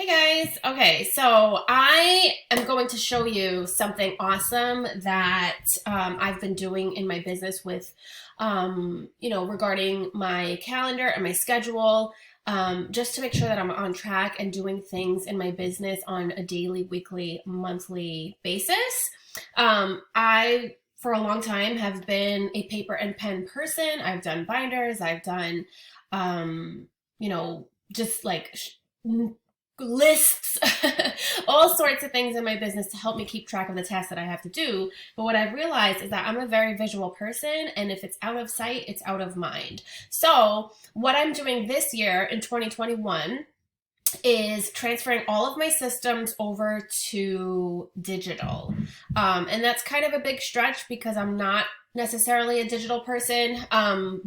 Hey guys. Okay, so I am going to show you something awesome that I've been doing in my business with, regarding my calendar and my schedule, just to make sure that I'm on track and doing things in my business on a daily, weekly, monthly basis. I, for a long time, have been a paper and pen person. I've done binders, I've done, um, just like lists, all sorts of things in my business to help me keep track of the tasks that I have to do. But what I've realized is that I'm a very visual person, and if it's out of sight, it's out of mind. So, what I'm doing this year in 2021 is transferring all of my systems over to digital. And that's kind of a big stretch because I'm not necessarily a digital person,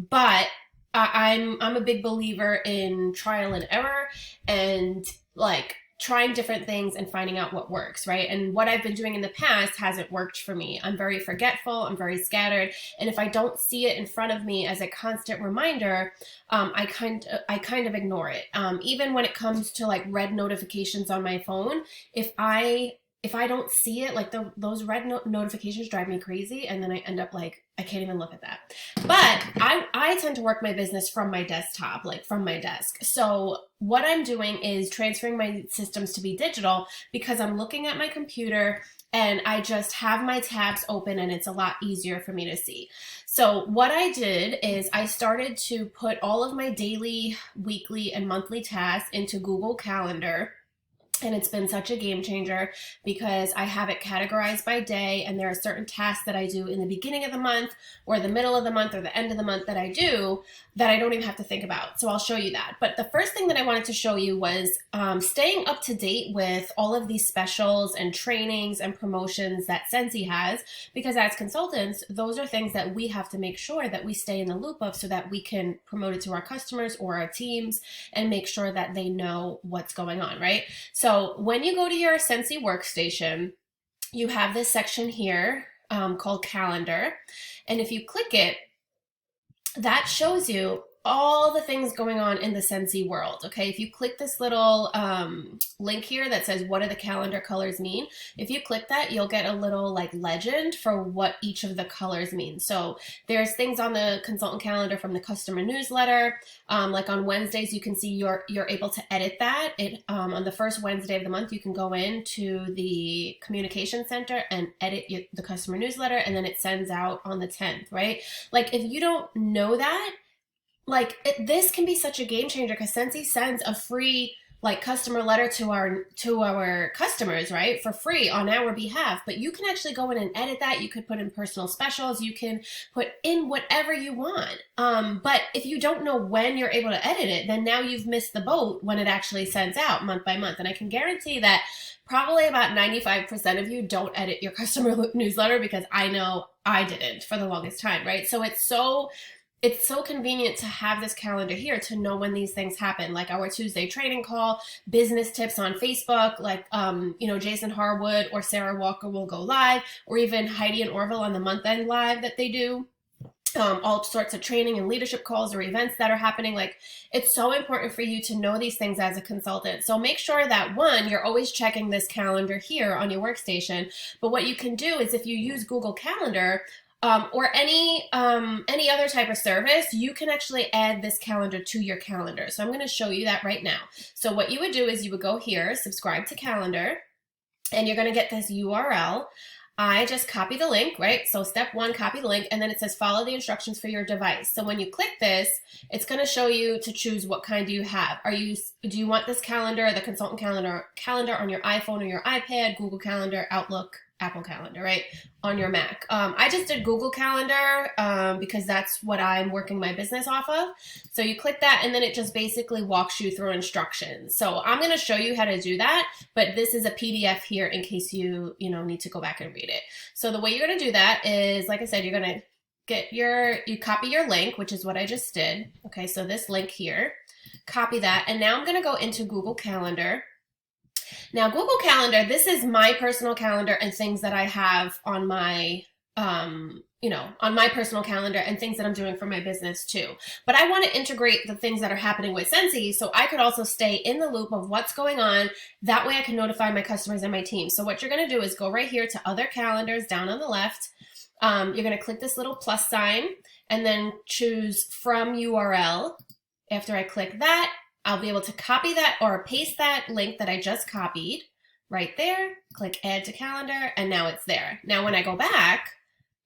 but I'm a big believer in trial and error and like trying different things and finding out what works, right? And what I've been doing in the past hasn't worked for me. I'm very forgetful, I'm very scattered, and if I don't see it in front of me as a constant reminder, I kind of ignore it. Even when it comes to like red notifications on my phone, if I don't see it, like those red notifications drive me crazy, and then I end up like, I can't even look at that. But I tend to work my business from my desktop, like from my desk. So what I'm doing is transferring my systems to be digital because I'm looking at my computer and I just have my tabs open and it's a lot easier for me to see. So what I did is I started to put all of my daily, weekly, and monthly tasks into Google Calendar. And it's been such a game changer because I have it categorized by day, and there are certain tasks that I do in the beginning of the month or the middle of the month or the end of the month that I do that I don't even have to think about. So I'll show you that. But the first thing that I wanted to show you was staying up to date with all of these specials and trainings and promotions that Scentsy has, because as consultants, those are things that we have to make sure that we stay in the loop of so that we can promote it to our customers or our teams and make sure that they know what's going on, right? So when you go to your Scentsy workstation, you have this section here called Calendar. And if you click it, that shows you all the things going on in the Scentsy world, okay? If you click this little link here that says, what do the calendar colors mean? If you click that, you'll get a little like legend for what each of the colors mean. So there's things on the consultant calendar from the customer newsletter. Like on Wednesdays, you can see you're able to edit that. On the first Wednesday of the month, you can go into the communication center and edit the customer newsletter, and then it sends out on the 10th, right? Like if you don't know that, this can be such a game changer because Scentsy sends a free like customer letter to our customers, right, for free on our behalf. But you can actually go in and edit that. You could put in personal specials. You can put in whatever you want. But if you don't know when you're able to edit it, then now you've missed the boat when it actually sends out month by month. And I can guarantee that probably about 95% of you don't edit your customer newsletter, because I know I didn't for the longest time, right? So it's so convenient to have this calendar here to know when these things happen, like our Tuesday training call, business tips on Facebook, like, Jason Harwood or Sarah Walker will go live, or even Heidi and Orville on the month end live that they do. All sorts of training and leadership calls or events that are happening. Like, it's so important for you to know these things as a consultant. So make sure that, one, you're always checking this calendar here on your workstation. But what you can do is if you use Google Calendar, or any other type of service, you can actually add this calendar to your calendar. So I'm going to show you that right now. So what you would do is you would go here, subscribe to calendar, and you're going to get this URL. I just copy the link, right? So step one, copy the link, and then it says follow the instructions for your device. So when you click this, it's going to show you to choose what kind do you have. Do you want this calendar, the consultant calendar on your iPhone or your iPad, Google Calendar, Outlook, Apple Calendar, right, on your Mac? I just did Google Calendar because that's what I'm working my business off of. So you click that, and then it just basically walks you through instructions. So I'm going to show you how to do that, but this is a PDF here in case you need to go back and read it. So the way you're going to do that is, like I said, you're going to you copy your link, which is what I just did. Okay, so this link here, copy that, and now I'm going to go into Google Calendar. Now, Google Calendar, this is my personal calendar and things that I have on my on my personal calendar and things that I'm doing for my business too. But I want to integrate the things that are happening with Scentsy so I could also stay in the loop of what's going on. That way I can notify my customers and my team. So what you're going to do is go right here to other calendars down on the left. You're going to click this little plus sign and then choose from URL. After I click that, I'll be able to copy that or paste that link that I just copied right there. Click add to calendar and now it's there. Now when I go back,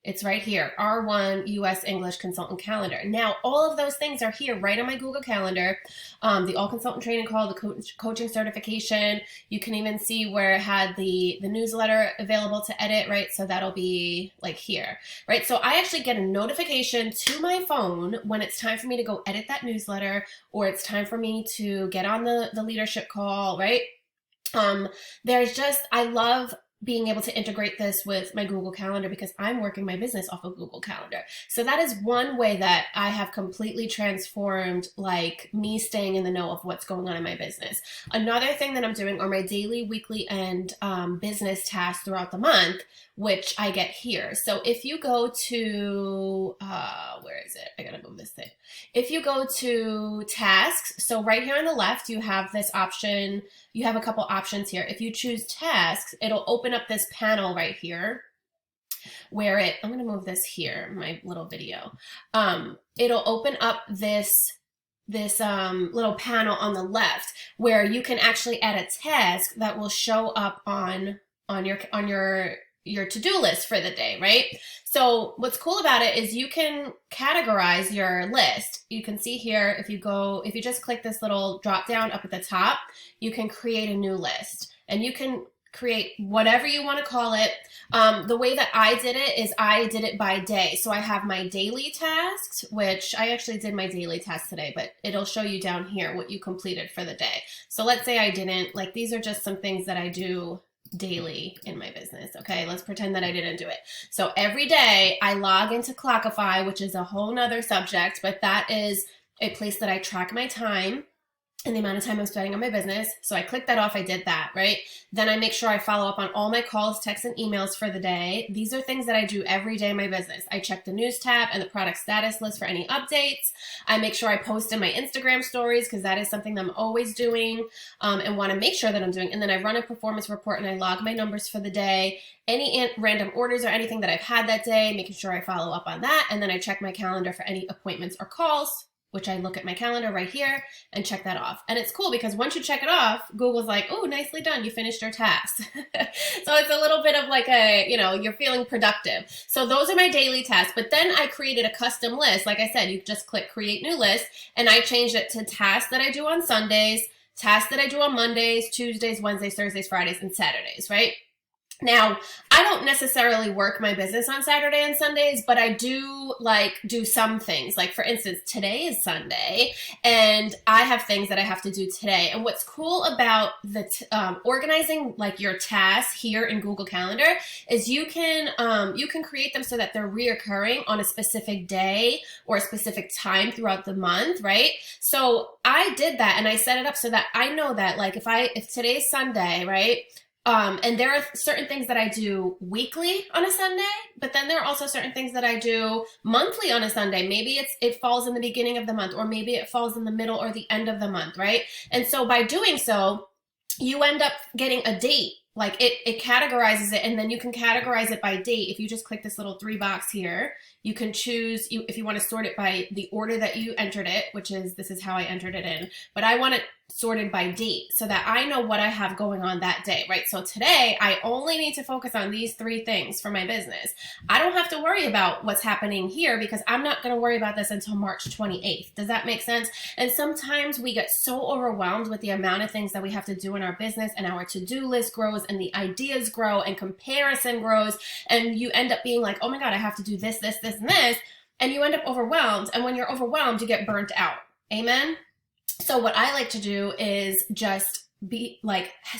it's right here, R1 US English Consultant Calendar. Now, all of those things are here right on my Google Calendar. The All Consultant Training Call, the coaching certification. You can even see where it had the newsletter available to edit, right? So that'll be like here, right? So I actually get a notification to my phone when it's time for me to go edit that newsletter or it's time for me to get on the leadership call, right? I love being able to integrate this with my Google Calendar because I'm working my business off of Google Calendar. So that is one way that I have completely transformed like me staying in the know of what's going on in my business. Another thing that I'm doing are my daily, weekly, and business tasks throughout the month, which I get here. So if you go to, where is it? I gotta move this thing. If you go to tasks, so right here on the left, you have this option. You have a couple options here. If you choose tasks, it'll open up this panel right here where I'm going to move this here, my little video. It'll open up this little panel on the left where you can actually add a task that will show up on your to-do list for the day, right? So what's cool about it is you can categorize your list. You can see here, if you just click this little drop down up at the top, you can create a new list and you can create whatever you want to call it. The way that I did it is I did it by day. So I have my daily tasks, which I actually did my daily tasks today, but it'll show you down here what you completed for the day. So let's say I didn't, like these are just some things that I do daily in my business. Okay, let's pretend that I didn't do it. So every day I log into Clockify, which is a whole nother subject, but that is a place that I track my time and the amount of time I'm spending on my business. So I clicked that off, I did that, right? Then I make sure I follow up on all my calls, texts, and emails for the day. These are things that I do every day in my business. I check the news tab and the product status list for any updates. I make sure I post in my Instagram stories because that is something that I'm always doing and want to make sure that I'm doing. And then I run a performance report and I log my numbers for the day, any random orders or anything that I've had that day, making sure I follow up on that. And then I check my calendar for any appointments or calls, which I look at my calendar right here and check that off. And it's cool because once you check it off, Google's like, oh, nicely done. You finished your task. So it's a little bit of like you're feeling productive. So those are my daily tasks. But then I created a custom list. Like I said, you just click create new list and I changed it to tasks that I do on Sundays, tasks that I do on Mondays, Tuesdays, Wednesdays, Thursdays, Fridays, and Saturdays, right? Now, I don't necessarily work my business on Saturday and Sundays, but I do do some things. Like for instance, today is Sunday and I have things that I have to do today. And what's cool about the organizing like your tasks here in Google Calendar is you can create them so that they're reoccurring on a specific day or a specific time throughout the month, right? So I did that and I set it up so that I know that like if today's Sunday, right? And there are certain things that I do weekly on a Sunday, but then there are also certain things that I do monthly on a Sunday. Maybe it falls in the beginning of the month, or maybe it falls in the middle or the end of the month, right? And so by doing so, you end up getting a date. Like it categorizes it, and then you can categorize it by date. If you just click this little 3 box here, you can choose if you want to sort it by the order that you entered it, this is how I entered it in, but I want it sorted by date so that I know what I have going on that day, right? So today I only need to focus on these 3 things for my business. I don't have to worry about what's happening here because I'm not going to worry about this until March 28th. Does that make sense? And sometimes we get so overwhelmed with the amount of things that we have to do in our business, and our to-do list grows and the ideas grow and comparison grows, and you end up being like, oh my God, I have to do this, this, this, and this. And you end up overwhelmed. And when you're overwhelmed, you get burnt out. Amen? So what I like to do is just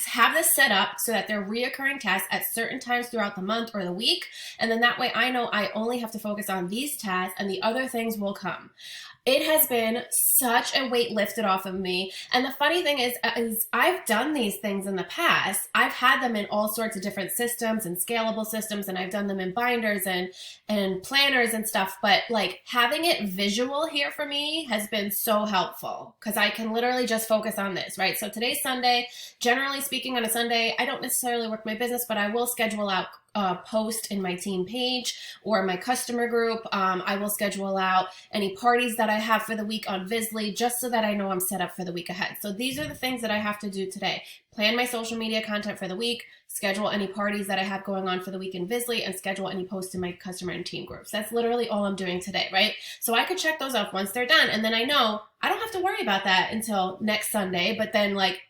have this set up so that they're reoccurring tasks at certain times throughout the month or the week. And then that way I know I only have to focus on these tasks and the other things will come. It has been such a weight lifted off of me. And the funny thing is I've done these things in the past. I've had them in all sorts of different systems and scalable systems, and I've done them in binders and planners and stuff. But like having it visual here for me has been so helpful because I can literally just focus on this, right? So today's Sunday. Generally speaking, on a Sunday, I don't necessarily work my business, but I will schedule out post in my team page or my customer group. I will schedule out any parties that I have for the week on Visly just so that I know I'm set up for the week ahead. So these are the things that I have to do today. Plan my social media content for the week, schedule any parties that I have going on for the week in Visly, and schedule any posts in my customer and team groups. That's literally all I'm doing today, right? So I could check those off once they're done, and then I know I don't have to worry about that until next Sunday, but then like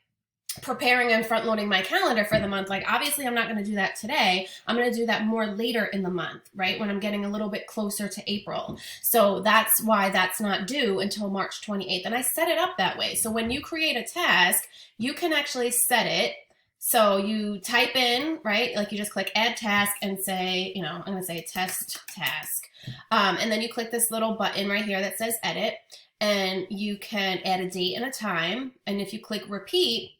preparing and front loading my calendar for the month, like obviously I'm not going to do that today. I'm going to do that more later in the month, right? When I'm getting a little bit closer to April. So that's why that's not due until March 28th. And I set it up that way. So when you create a task, you can actually set it. So you type in, right? Like you just click add task and say, you know, I'm going to say test task. And then you click this little button right here that says edit, and you can add a date and a time. And if you click repeat,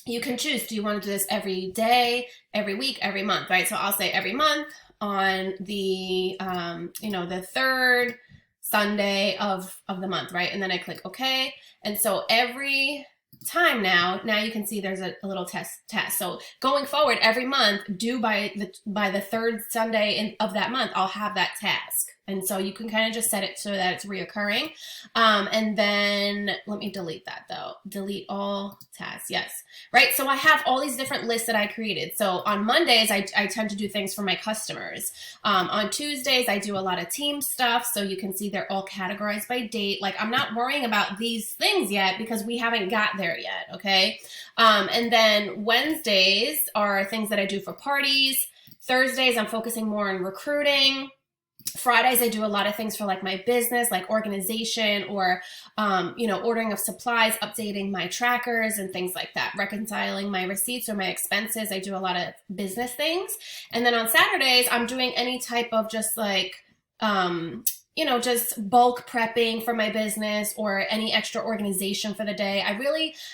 you can choose, do you want to do this every day, every week, every month, right? So I'll say every month on the, the third Sunday of the month, right? And then I click okay. And so every time now you can see there's a little test. So going forward, every month, due by the third Sunday of that month, I'll have that task. And so you can kind of just set it so that it's reoccurring. And then let me delete that though. Delete all tasks. Yes. Right. So I have all these different lists that I created. So on Mondays, I tend to do things for my customers. On Tuesdays, I do a lot of team stuff. So you can see they're all categorized by date. Like I'm not worrying about these things yet because we haven't got there yet. Okay. And then Wednesdays are things that I do for parties. Thursdays, I'm focusing more on recruiting. Fridays, I do a lot of things for like my business, like organization or, ordering of supplies, updating my trackers and things like that, reconciling my receipts or my expenses. I do a lot of business things. And then on Saturdays, I'm doing any type of just like, just bulk prepping for my business or any extra organization for the day.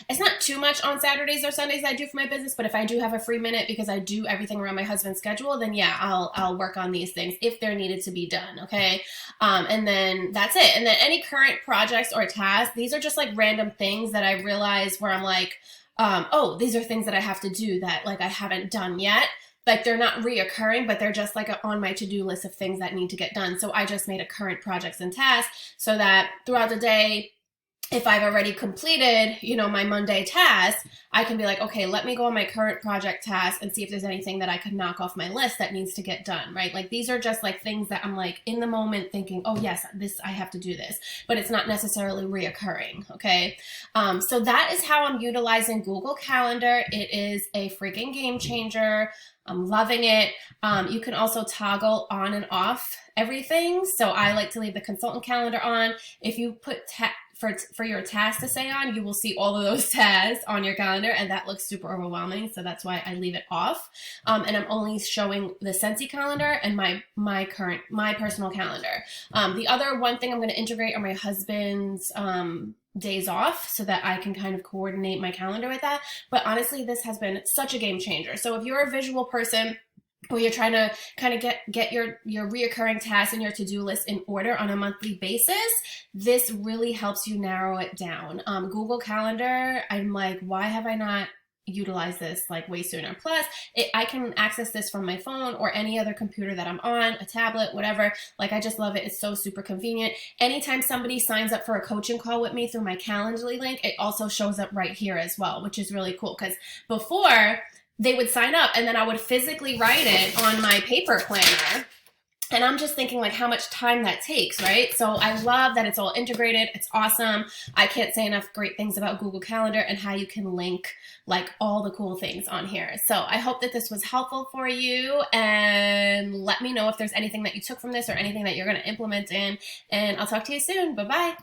It's not too much on Saturdays or Sundays I do for my business, but if I do have a free minute because I do everything around my husband's schedule, then yeah, I'll work on these things if they're needed to be done. Okay. And then that's it. And then any current projects or tasks, these are just like random things that I realize where I'm like, these are things that I have to do that like I haven't done yet. Like they're not reoccurring, but they're just like on my to-do list of things that need to get done. So I just made a current projects and tasks so that throughout the day, if I've already completed, my Monday task, I can be like, okay, let me go on my current project task and see if there's anything that I could knock off my list that needs to get done, right? Like these are just like things that I'm like in the moment thinking, oh yes, I have to do this, but it's not necessarily reoccurring, okay? So that is how I'm utilizing Google Calendar. It is a freaking game changer. I'm loving it. You can also toggle on and off everything. So I like to leave the consultant calendar on. If you put for your tasks to say on, you will see all of those tasks on your calendar, and that looks super overwhelming. So that's why I leave it off. And I'm only showing the Scentsy calendar and my personal calendar. The other one thing I'm going to integrate are my husband's days off so that I can kind of coordinate my calendar with that. But honestly, this has been such a game changer. So if you're a visual person, or you're trying to kind of get your reoccurring tasks and your to-do list in order on a monthly basis, this really helps you narrow it down. Google Calendar, I'm like, why have I not utilized this like way sooner? Plus, I can access this from my phone or any other computer that I'm on, a tablet, whatever. Like, I just love it. It's so super convenient. Anytime somebody signs up for a coaching call with me through my Calendly link, it also shows up right here as well, which is really cool because before, they would sign up and then I would physically write it on my paper planner. And I'm just thinking like how much time that takes, right? So I love that it's all integrated. It's awesome. I can't say enough great things about Google Calendar and how you can link like all the cool things on here. So I hope that this was helpful for you, and let me know if there's anything that you took from this or anything that you're going to implement in, and I'll talk to you soon. Bye-bye.